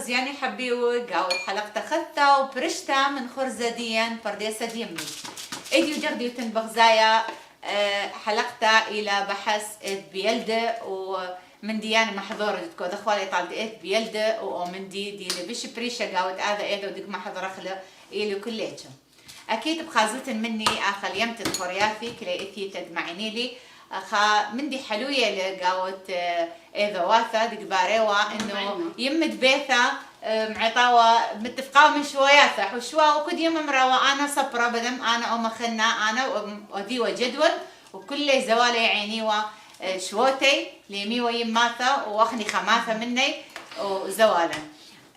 خزياني حبيوي قاوت حلقتا خثا وبرشتا من خرزديا فرديسة ديمي ايديو جرديو تنبغزايا حلقتا الى بحث بيلدة ومن ديانا محظورة تكو دخوالي طالت بيلدة ومن دي بيش بريشة قاوت هذا ايدو ديك محظورة خلا الى كليتهم اكيد بخازلتن مني اخل يمت الخوريافي كلا اثي تدمعيني لي اخا مندي حلوية لقاوت اذا واثا ديك باريوا انه يمد بيثا معطاوة متفقاو من شوياثا حشوا وكد يم مراوا انا صبرا بدم انا او مخنا انا وديوا جدول وكل زوالي عينيوا شوتي ليمي ويماثا واخني خماثة مني وزوالا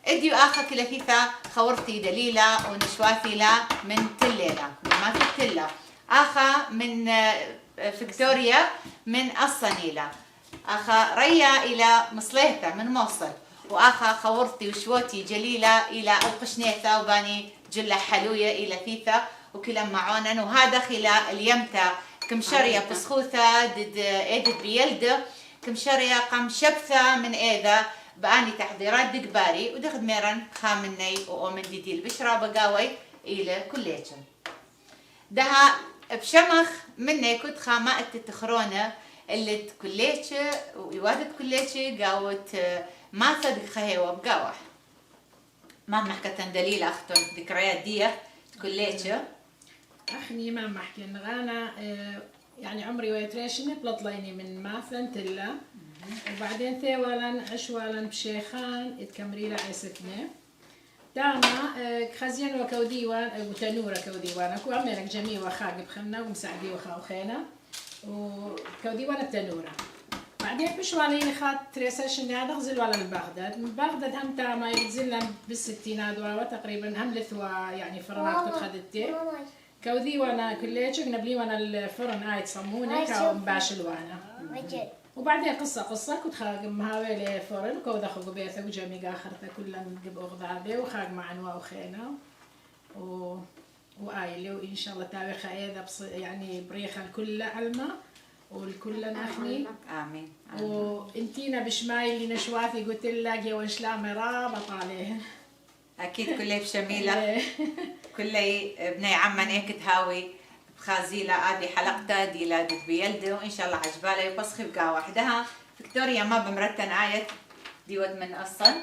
اديو اخا كلثيثا خورتي دليلة ونشواثي لا من تليلة ما في تلة اخا من فيكتوريا من الصنيلة اخا ريا الى مصليثة من موصل واخا خورتي وشوتي جليلة الى القشنيثة وباني جلة حلوية الى ثيثة وكلا معونا وهذا خلا اليمتة كمشرية بسخوثة دد ايدد بيلد كمشرية قم شبثة من ايذا باني تحضيرات دقباري ودخد ميران خامني ومن ديدي البشرة بقاوي الى كليتهم دها بشمخ مني كنت خامات التخرونة اللي تكليتش ويوادت كليتش قاوت ما صدق خهيوة بقاوح ما محكة دليل أختن ذكريات دي تكليتش أخني ما محكي أنا يعني عمري ويتريشني بلطليني من ماثن تلا وبعدين ثيوالا عشوالا بشيخان اتكمريلا عيستني داما خزين وكوديوان وتنورة كوديوان أكو عمرك جميع وخاق بخمنا ومساعدي وخا وخينا وكوديوان التنورة بعدين بشوالين خات تريسيشن هذا غزلوا على بغداد من بغداد هم تاما ينزلنا بالستينات وتقريبا هم لثوا يعني فرنات كنت خدتي كودي وانا كليتش نبلي وانا الفرن هاي تصموني كاو مباشل وانا وبعدين قصة كنت خاق مهاوي فرن كودا خو بيثا وجميع آخرته كلها نجيب أغذابي وخاق مع أنواع وخينا وآيلي وإن شاء الله تاريخ أيضا يعني بريخة الكل علمة والكل نخني آمين وانتينا بشماي اللي نشوافي قلت لك يا وشلامي رابط عليه أكيد كله بشميلة كله ابني عمان هيك تهاوي بخازيلة هذه حلقتها دي لادت بيلده وإن شاء الله عجبالها يبصخي بقى وحدها فيكتوريا ما بمرتن آية ديوت من أصلا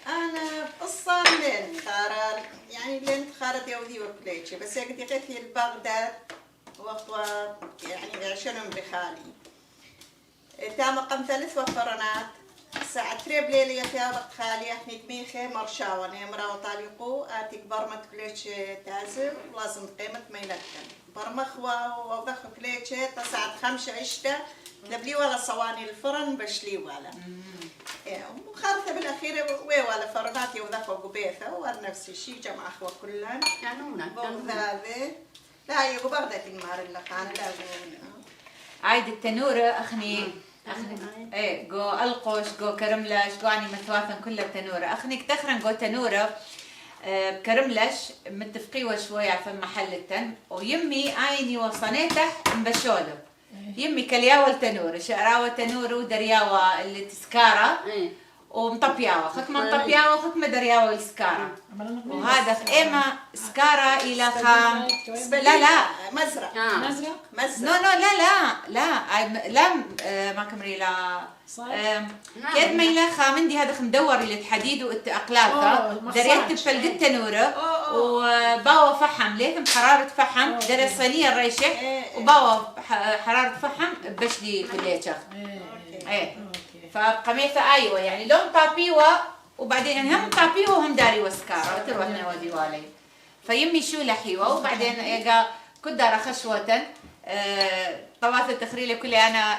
أنا قصة لين خارل يعني لين خارت يودي وكليتش بس هيك دقيت لي بغداد وقت يعني عشانهم بخالي تام قم ثلاث وفرنات ساعة تريب ليلة فيها وقت خالي احنا تميخي مرشاوة نمرة وطالقو آتيك برمت كليتش تازم لازم قيمة ميلتن برمخوة ووضخ كليتش تساعة 5 عشتة نبلي ولا صواني الفرن بشلي ولا وخارثة بالأخير ولا فرنات يوضخوا قبيثة ونفس الشيء جمع أخوة كلن كانونا بغذابة لا يقو بغداد المار اللي خان لا عايد التنورة أخني ايه جو القش جو كرملش جو عني مثواثن كلها تنورة اخني كتخرن جو تنورة كرملش متفقيوه شوية في محل التن ويمي عيني وصنيته مبشوله يمي كلياوة التنورة شقراوة تنورة ودرياوة اللي تسكارة ومطبياوة خكمة مطبياوة وخكمة درياوة السكارة وهذا إما سكارة إلى خام لا مزرق نو لا ما كمري لا كيد ما إلى خامندي هذا مدور اللي تحديد وأقلاته دريت تفلق التنورة وباوا فحم ليثم حرارة فحم دري صينية الريشة وباوا حرارة فحم بشدي كليتشخ إيه فقميثة أيوة يعني لون طابيوة وبعدين يعني هم طابيوة وهم داري وسكارة تروح نودي والي فيمي شو لحيوة وبعدين إيجا كدارة خشوة طوات التخريلة كلها أنا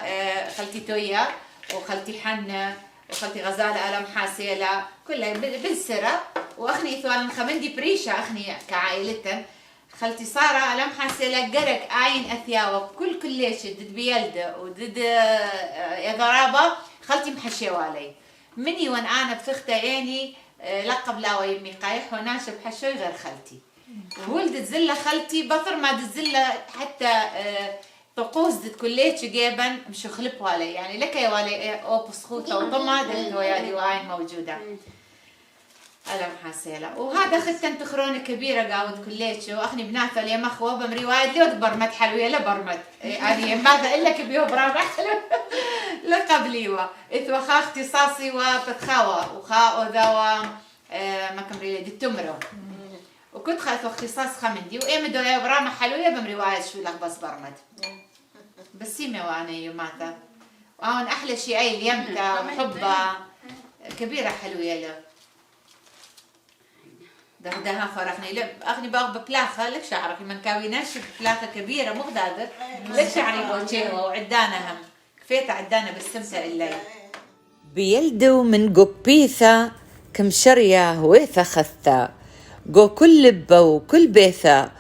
خلتي تويا وخلتي حنة وخلتي غزالة ألم حاسيلة كلها بالسرة وأخني ثوان خمندي بريشة أخني كعائلتن خلتي صارة ألم حاسيلة قرق عين أثياوة بكل كليش ضد بيلدة وضد ضرابة خلتي محشية علي مني وان أنا بفخت عيني لقب لا ويمي قايح وناشب حشوي غير خلتي ولدت زلة خلتي بطر ما دزلة حتى طقوس دت كليتش جيبن مش خلبوا علي يعني لك يا والي او بسخوطة وطمع دت ويالي وعين موجودة ألم حاسيلة وهذا ختن تخرون كبيرة قاود كليتش وأخني بناثة لي مخوة بمري وايد لو برمت حلوية لا برمت يعني ماذا إلا كبيو برامح لقبليوا إثوا خا اختصاصي وبتخاوة وخا ذوا ما كمري لي التمرو وكنت خاثو اختصاص خمندي وإيم دويا برامح حلوية بمري وايد شو لك بس برمت بسيمة وأنا يوماتا وأنا أحلى شيء أي اليمتة وحبة كبيرة حلوية له دهدها فرحني لا أخني باغ ببلاخة لك شعرك من كاويناش ببلاخة كبيرة مو غدادر لك شعري بوجهه وعدانا هم كفيت عدانا بالسمسة الليل بيلدو من قبيثة كمشرية هويثة خثة قو كل لبة وكل بيثة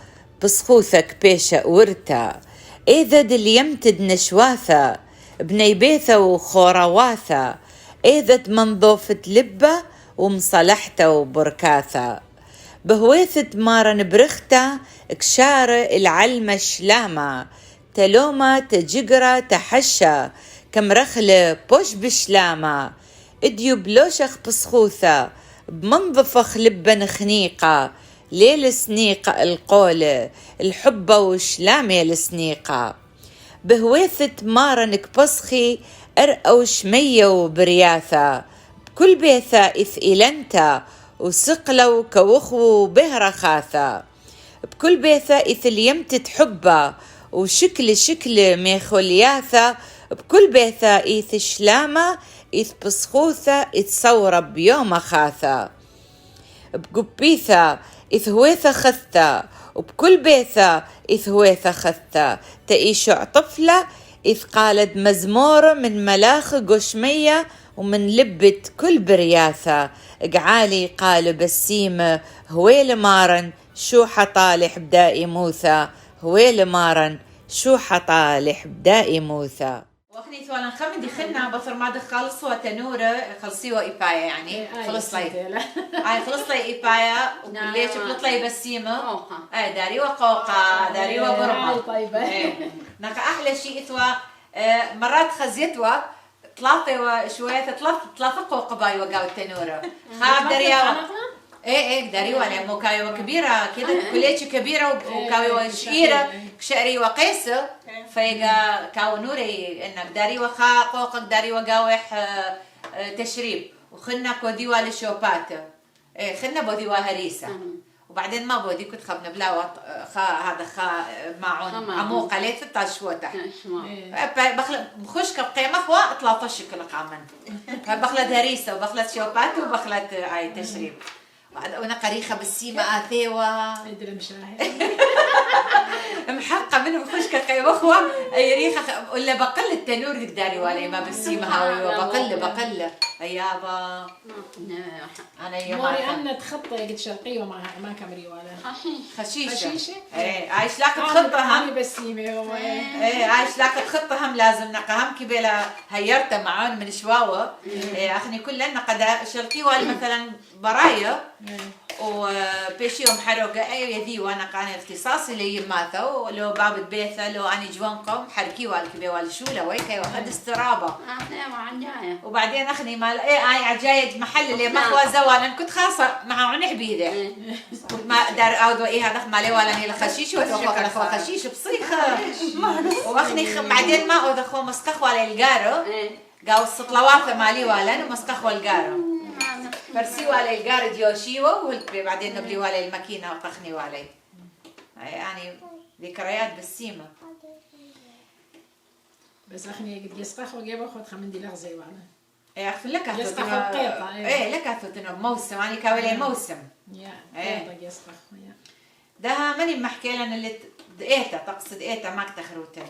بصخوثك بيشة ورتا إذا دل يمتد نشواثة بني بيثة وخورواثة إذا منظوفة لبة ومصلحته وبركاثة بهويثة مارن برختة كشارة العلمة شلامة تلومة تجقرة تحشة كمرخلة بوش بشلامة اديو بلوشخ بصخوثة بمنظفخ لبن خنيقة ليل سنيقة القولة الحبة وشلامة السنيقة بهويثة مارنك بصخي أرقو شمية وبرياثة بكل بيثة إث إلنتا وسقلو كوخو بهرة خاثة بكل بيثة إث اليمتت حبة وشكل ميخولياثة بكل بيثة إث شلامة إث بصخوثة إث صورة بيوم خاثة بقبيثة إث هويثة خثة وبكل بيثة إث هويثة خثة تأيش طفلة إذ قالت مزمورة من ملاخ قشمية ومن لبة كل برياثة قعالي قال بسيمة هويل مارن شو حطالح بدائي موثى هويل مارن شو حطالح بدائي موثى وأخني ثوالا خمدي خلنا بصر ما دخل صوة تنورة خلصيوا إيبايا يعني خلص لي خلص لي إيبايا وليش بلط لي بسيمة داري وقوقة داري وقربة طيبة نقا أحلى شيء ثوا مرات خزيتوا ثلاثة وشوية ثلاثة قوقة باي وقاو التنورة خاب دريا ايه داريوا لأمو كايوا كبيرة كده كليتش كبيرة وكايوا شقيرة شقري وقيسة فيقا كاو نوري انك داريوا خا قوقك داريوا قاوح تشريب وخلنا كوديوا للشوبات ايه خلنا بوديوا هريسة وبعدين ما بودي كنت خبنا بلا هذا معون عموقة ليه 16 شوطة بخش كبقيمة خوا اطلع طشك لقامن بخلت هريسة وبخلت شوبات وبخلت اي تشريب وانا قريخه بالسيمه اثيوه ادري مشاهد محقه منهم خشكه قيوخوه ريخه ولا بقل التنور داري ولا ما بالسيمه هاوي بقل ايابا انا يوم انا تخطى قد شرقيه ما كمري ولا خشيشه ايه عايش لاك تخطها هم بالسيمه ايه عايش لاك تخطها هم لازم نقهم كبيله هيرته معون من شواوه اخني كلنا قد شرقيه مثلا برايا وبيشيهم حرقة أي يدي وأنا قاني اختصاصي لي ماثو لو باب البيثة لو أنا جوانكم حركي والكبي والشولة ويكي وخد استرابة وبعدين أخني مال إيه أي عجايد محل اللي مخوى زوالا كنت خاصة مع عنح بيده ما دار أودو إيه هذا مالي ولا نيل خشيش وتوخى خشيش بصيخة وأخني بعدين ما أودو خو مسكخوا على الجارو قاو السطلوات مالي ولا ومسكخوا الجارو فرسيوا على الجار ديوشيو وبعدين نبليوا على الماكينة وطخنيوا عليه يعني ذكريات بالسيمة بس أخني قد يسقخوا جيبوا خد خمندي لغزي وانا إيه أخذ لك يسقخوا قيطة إيه لك أثوتنا موسم يعني كاولي موسم قيطة يسقخوا ده ماني محكي لنا اللي دقيتها تقصد دقيتها ما كتخروتها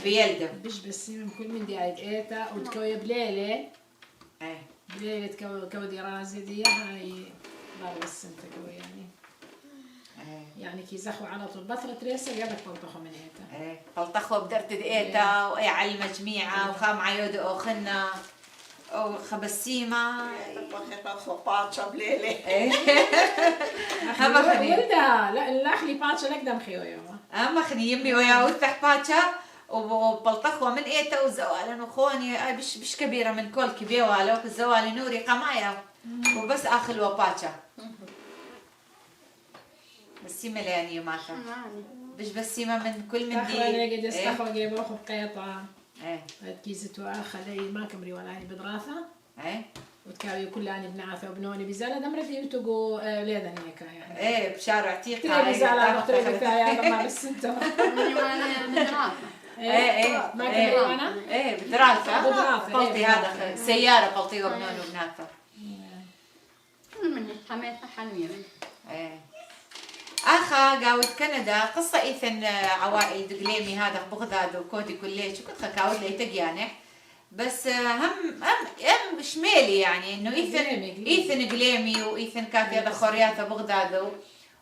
بيلدم بيش بالسيمة كل من دي عيد قيطة وتكوي بليلة إيه بليلة كودي رازي دي هاي ضرب السنة كوي يعني كي زخوا على طول بثرة ريسة جابت بلطخوا من ايتا ايه بلطخوا بدرت دقيتا واي على المجميعة وخام عيود اوخنا وخبسيمة طبخوا باتشا بليلة هما خني ولدها لا الاخلي باتشا لك دم خيو يوما هما خني يمي ويا وفتح باتشا وبلطخوا من ايتا وزوالا وخوني بش كبيرة من كل كبيرة ولو زوالي نوري قمايا وبس آخل وباتشا بسيمة لاني ماتا بسيمة من كل من دي تخرج قد استخرج يبروح بقيطة ايه كيزت وآخر ما كمري ولا هي بدراسة ايه وتكاوي كلاني بنعثة وبنوني بزالة دمرتي وتقو ليدن هيك يعني ايه بشارع تيقا تري بزالة تري بتاعي ما بس انتو ايه ما كمري وانا ايه بدراسة بدراسة، قلتي إيه، هذا بدراسة. سيارة قلتي وبنون وبناتا من حماتها حنوية ايه اخا قاود كندا قصة ايثن عوائل دقليمي هذا بغداد وكودي كليش وكنت خكاود لي تجانح بس هم شمالي يعني انه ايثن قليمي وايثن كافي هذا خورياتا بغداد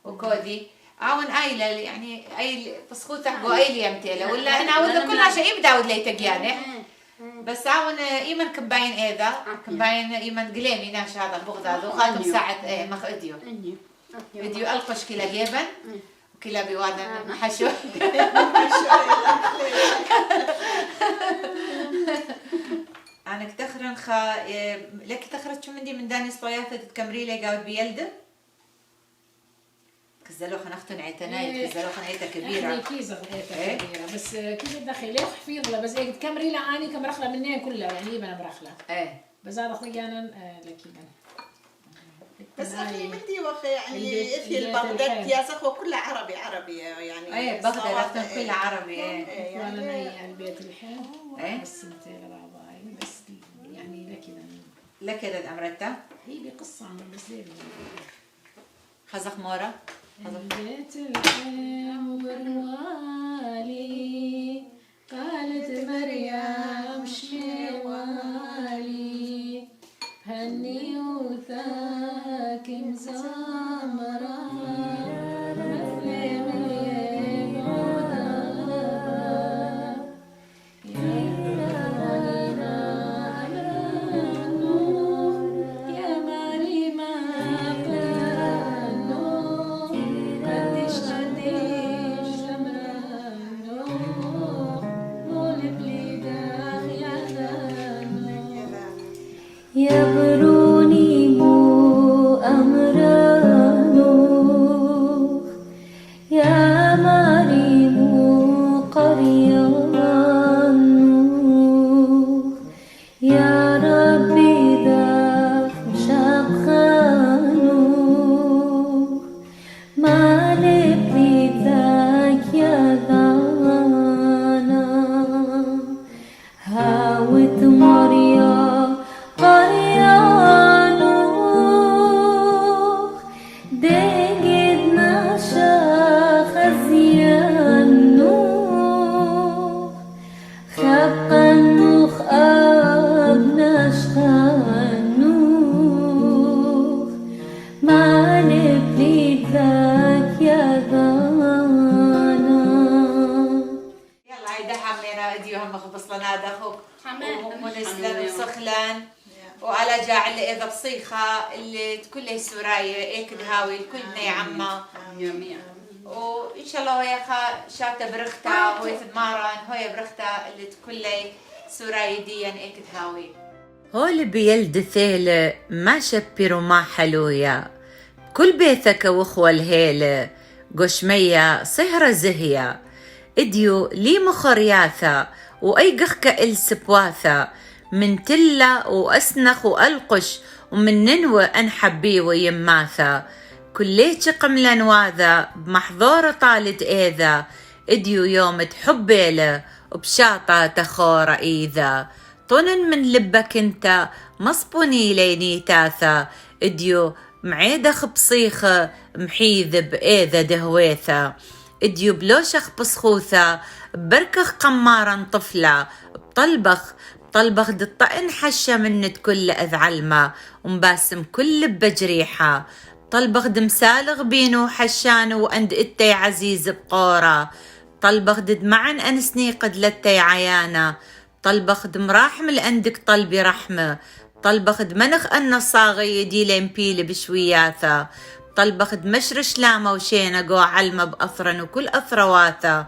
وكودي عاون ايله يعني اي بسخوت حقو ايلي يمتيله ولا انا اقول كل شيء يبدا لي تجانح بس عاون ايمن كمباين اذا كمباين ايمن قليمي ناش هذا بغداد وخاتم ساعة ايه مخ اديو فيديو القش كلا جيبن وكلا بوادن حشو انا كتخرن لك تخرج شو مندي من داني صوياته تكمري لي قاعد بيلد كزلوخ نختن عيتناي كزلوخ عيته كبيره كيزة كبيرة بس كيزة داخلي حفيظ لا بس هيك تكمري لا اني كمرخله منين كلها يعني انا مرخله ايه بس هذا خلينا لكن بس أخي بدي وخي يعني في البغداد يا زخو كله عربي يعني ايه بغداد اختن كلها عربي ايه يعني البيت الحين ايه بس سنتين لبعضها بس يعني لك هذا امرتها هي بقصة عن بس ليه خزق مورا البيت الحين والوالي قالت مريم شوالي هني وثاك مزامرة مثل مليان عذاب يا مريم قلنوح قديش تمرنوح مولب لي داخ يا يبروني مو أمرانوخ يا مريم قريانوخ يا ربي ذاك شبخانوخ مالك لي ذاك يا ذانا هاوت مريم قريانوخ دقدنا شاخ زيانوخ خبقنوخ أبناش خانوخ مالك لي ذاك يا ذانا يلا هيدا حمينا اديوهم مخبصلنا دخوك ومنسلن وسخلن وعلى جاعل اذا بصيخه اللي كلها سورايه ايك دهاوي الكل يا عمه وان شاء الله يا خا شاته برختا وهي مارن هي برختا اللي كلها سورايه ديا ايك دهاوي هول بيلد ثيلة ما شبروا ما حلويا كل بيتك وخوة الهيلة قشمية صهرة زهية اديو لي مخرياثة واي قخكة السبواثة من تلة واسنخ والقش ومن ننوى انحبي ويماثة كليتش قملا واذا بمحظورة طالت ايذا اديو يوم تحبيله وبشاطة تخورة ايذا طنن من لبك انت مصبوني ليني تاثا اديو معيدخ بصيخة محيذ بإيذا دهويثة اديو بلوشخ بصخوثة بركخ قمارا طفلة بطلبخ دطئن حشة منت كل أذعلمة ومباسم كل بجريحة طلبخ دمسالغ بينو حشانو وأند إتي عزيز بقورة طلبخ دد معن أنسني قد لتي عيانا طلبخ دمراحم لأندك طلبي رحمة طلبخ دمنخ أن صاغي يدي لمبيل بشوياثا طلبخ دمشرش لامة وشينة قو علمة بأثرن وكل أثرواثا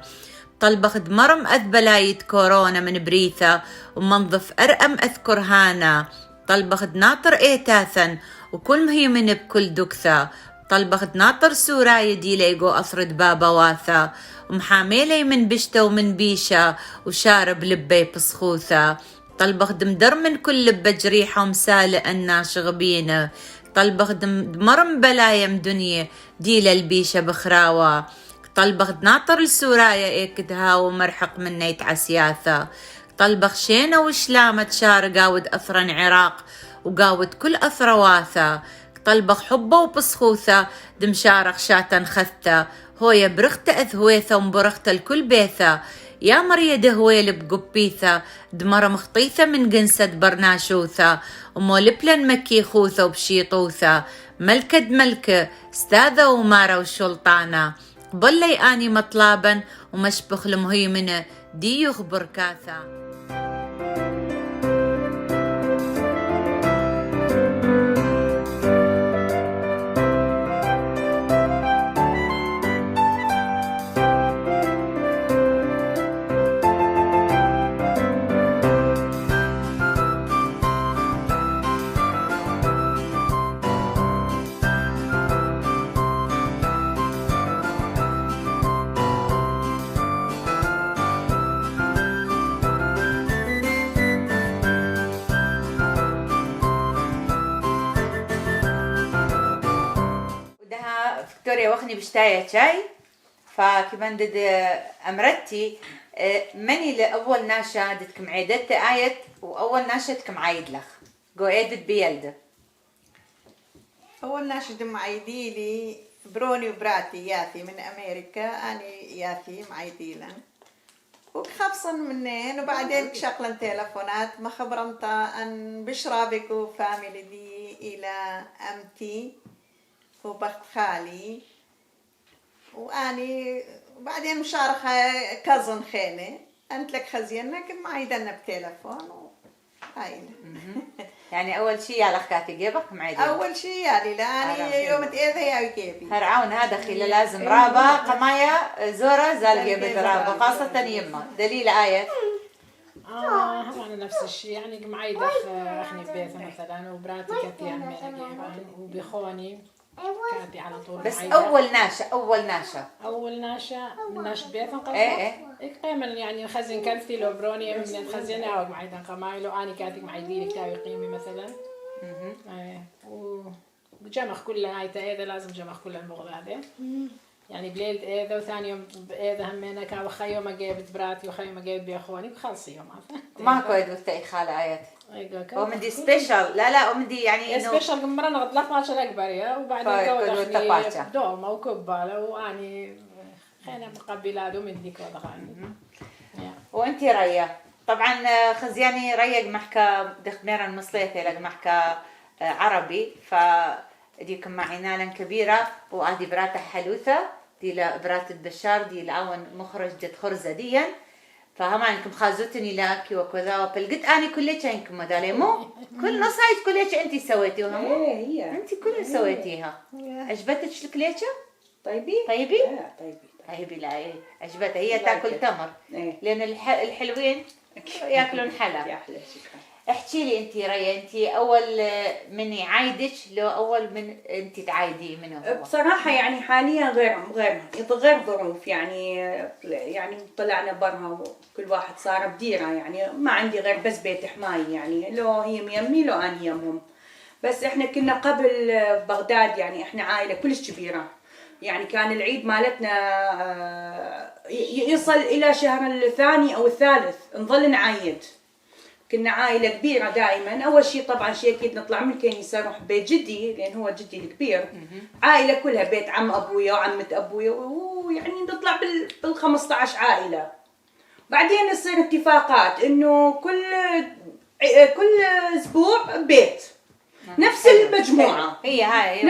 طلبخ دمرم أذبلاية كورونا من بريثة ومنظف أرأم أذكر هانا طلبخ دناطر إيتاثا وكل مهيمن بكل دكثة. طلبخ ناطر سوراي دي ليقو أفرد بابا واثا، ومحاميلي من بشتة ومن بيشة، وشارب لبي بسخوثة. طلبخ دمدر من كل لبة جريحة ومسالق الناش غبينة. طلبخ دمرم بلايم دنيا دي للبيشة بخراوة. طلبخ ناطر السورايا ايكدها ومرحق من نيت عسياثة. طلبخ شينة وشلامة شار قاود أثرا عراق وقاود كل أثر واثة. طلبخ حبة وبسخوثة دمشارخ شاتا خثة. هويا برختة أثويثة ومبرختة الكل بيثة. يا مريا دهويل بقبيثة دمر مخطيثة من قنسة برناشوثة. ومولبلن مكي خوثة وبشيطوثة. ملكة ملكة استاذة ومارة وشلطانة. قبلي آني مطلابا ومشبخ المهيمنة دي يخبر كاثا. فيكتوريا وخني بشتاية شاي فكمان دد أمرتي مني لأول ناشا دتكم عيدت آيت وأول ناشا دتكم عايد لخ جو عيدت بيلده. أول ناشا دم عيدي لي بروني وبراتي ياثي من أمريكا. أنا ياثي معيديلن وخفصن منين وبعدين شغلن تلفونات ما خبرنتا أن بشرابك وفاميلي دي إلى أمتي وبخت خالي واني وبعدين مشارخة كازن خينة انت لك خزينك معيدنا بتلفون وهايله. يعني اول شيء على خكاتي جيبك معيدين اول شيء يعني لا انا يوم تاذى يا جيبي هرعون هذا خلال لازم رابا قمايا زورة زال جيبت رابا خاصة يما دليل آية أنا نفس الشيء يعني معيدة اخني ببيتها مثلا وبراتي كاتي عمي اجيبان وبيخوني كاتي على طول بس معيدة. أول ناشا من ناش بيتنا قصدك؟ إيه قيمة يعني خزين كلتي لو بروني من خزينة أو معيدة قمايلو أنا كاتي معيدي لك تاوي قيمي مثلا. إيه وجمخ كلها هاي تأذى لازم جمخ كل المغض هذا. يعني بليل تأذى وثاني يوم بأذى همينا كان وخيو ما جابت براتي وخيو ما جابت بأخواني بخلص يوم هذا. ما كويد وتأي خالة آيات. ومدي سبيشال لا ومدي يعني إنه سبيشال مرة نغطلق ما شلك بريا وبعدين كودخني دوم أو كبالة وأني خينا مقبلة دوم ديك ودخاني. وأنتي ريا طبعا خزياني ريا محكا دخميرا مصليتي لك محكا عربي فديكم معينا كبيرة وأدي براتة حلوثة دي لبراتة بشار دي العون مخرج دي خرزة ديا فهم عنكم خازوتني لاكي وكذا وبلقيت أنا كلش عنكم مدالي مو كل نصايد كلش أنتي سويتيها مو أنتي كل سويتيها عجبتك الكليشة طيبي طيبي لا عجبتها هي تاكل تمر لأن الحلوين ياكلون حلا. احكي لي انتي ريا انتي اول من يعايدك لو اول من انتي تعايدي منه؟ بصراحه يعني حاليا غير ظروف يعني طلعنا برا وكل واحد صار بديره يعني ما عندي غير بس بيت حماي يعني لو هي يمي لو انا يمهم. بس احنا كنا قبل بغداد يعني احنا عائله كلش كبيره يعني كان العيد مالتنا يصل الى شهر الثاني او الثالث نظل نعايد. كنا عائلة كبيرة دائما. أول شيء طبعا شيء أكيد نطلع من الكنيسة نروح بيت جدي لأن هو جدي الكبير. عائلة كلها بيت عم أبويا وعمة أبويا ويعني نطلع بال15 عائلة. بعدين يصير اتفاقات إنه كل أسبوع بيت نفس المجموعة هي هاي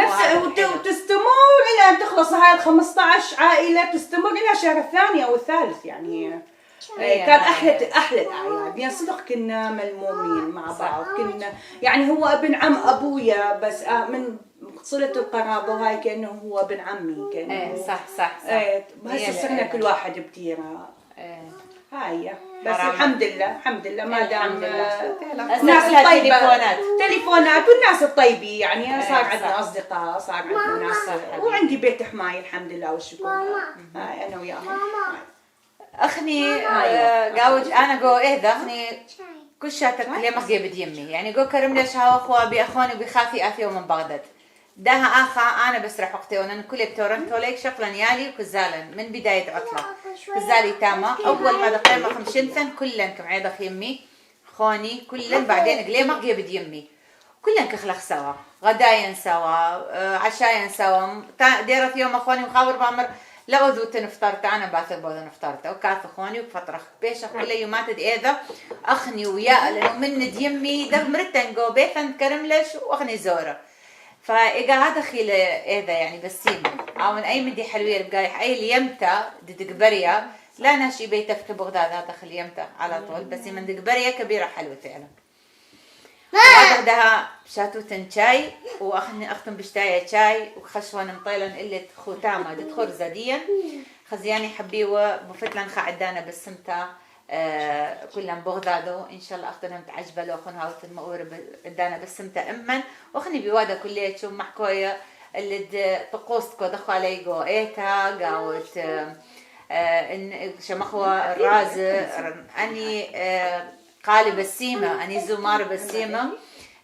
وتستمر إلى أن تخلص هاي 15 عائلة تستمر إلى شهر الثاني أو الثالث يعني. كان أحلى الأعياد يعني صدق كنا ملمومين مع بعض كنا يعني هو ابن عم أبويا بس من صلة القرابة وهاي كأنه هو ابن عمي كأنه صح هسه صرنا كل واحد بديرة هاي بس حرام. الحمد لله ما دام الناس الطيبة تليفونات. تليفونات والناس الطيبين يعني صار صح. عندنا اصدقاء، صار عندنا ناس، وعندي بيت حماية الحمد لله والشكر. هاي انا وياهم. اخني قاوج انا جو ايه اخني كل شاتك ليه ما جيب يمي يعني جو كرم ليش هوا اخوة باخواني وبخافي اثيو من بغداد داها اخا انا بسرح وقتي وانا كل بتورنتو ليك شغلا يالي وكزالا من بداية عطلة كزالي تاما اول ما دقيمة 50 سنة كلن كم عيدة يمي خوني كلن بعدين قليمة جيب يمي كلن كخلق سوا غداين سوا عشاين سوا ديرت يوم اخواني مخابر بامر لا أذوت نفطرت أنا باثر بوذا نفطرت وكاث أخواني وفترة بيش كل يومات إذا أخني ويا لأنه من ديمي ده مرتن جو بيثن كرملش وأخني زورة فإجا هذا خيل إذا يعني بسيم أو من أي مدي حلوية بقاي أي اليمتا دي دقبريا لا ناشي بيته في بغداد هذا خيل يمتا على طول بس من دقبريا كبيرة حلوة فعلا هذا ده شاتو تنشاي واخني اختم بشتايه شاي وخشوان مطيلا قله ختامه دتخر زديا خزياني حبيوه بفتلن خعدانا بالسمتا كلهم بغدادو ان شاء الله اختنهم تعجبلو اخن هاوت المقور بدانا بالسمتا امن واخني بوادا كليتشو محكويه اللي طقوستكو دخوا علي جو ايتا قاوت ان شمخوا الراز اني قالب السيمة أني زمار بالسيمة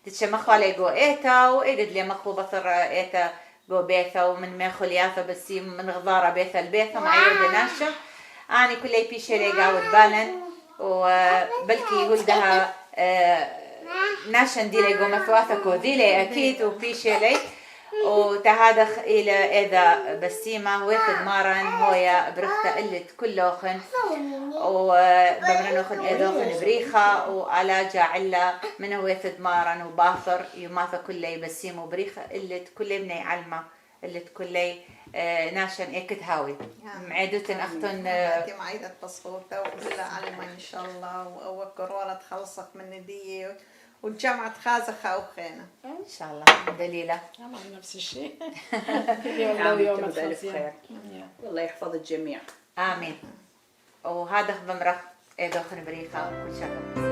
تتشمخوا على جو إيتا وإيقد لي مخو بطر إيتا جو بيثا ومن ميخو لياثا بالسيمة من غضارة بيثا البيثا معي ودناشة أني كلي بيشي لي قاود بالن وبلكي ولدها ناشن دي لي جو مثواثا كو دي لي أكيد وبيشي لي وتهادخ إلى إذا بسيمة ويخد مارن هويا برختا قلت كلوخن وبمرنوخن إذوخن بريخة وعلى جاعلة من ويخد مارن وباثر يماثا كلي بسيمة وبريخة قلت كلي بني علمة قلت كلي ناشن إيكت هاوي معيدوتن أختن معيدة بصفوتة وكلها علمة إن شاء الله وكورونا تخلصك من دي والجامعة خازخة وخينا إن شاء الله دليلة نفس الشيء يوم يوم بألف خير والله يحفظ الجميع آمين وهذا بمرخ إيدوخن بريخة وكل شغل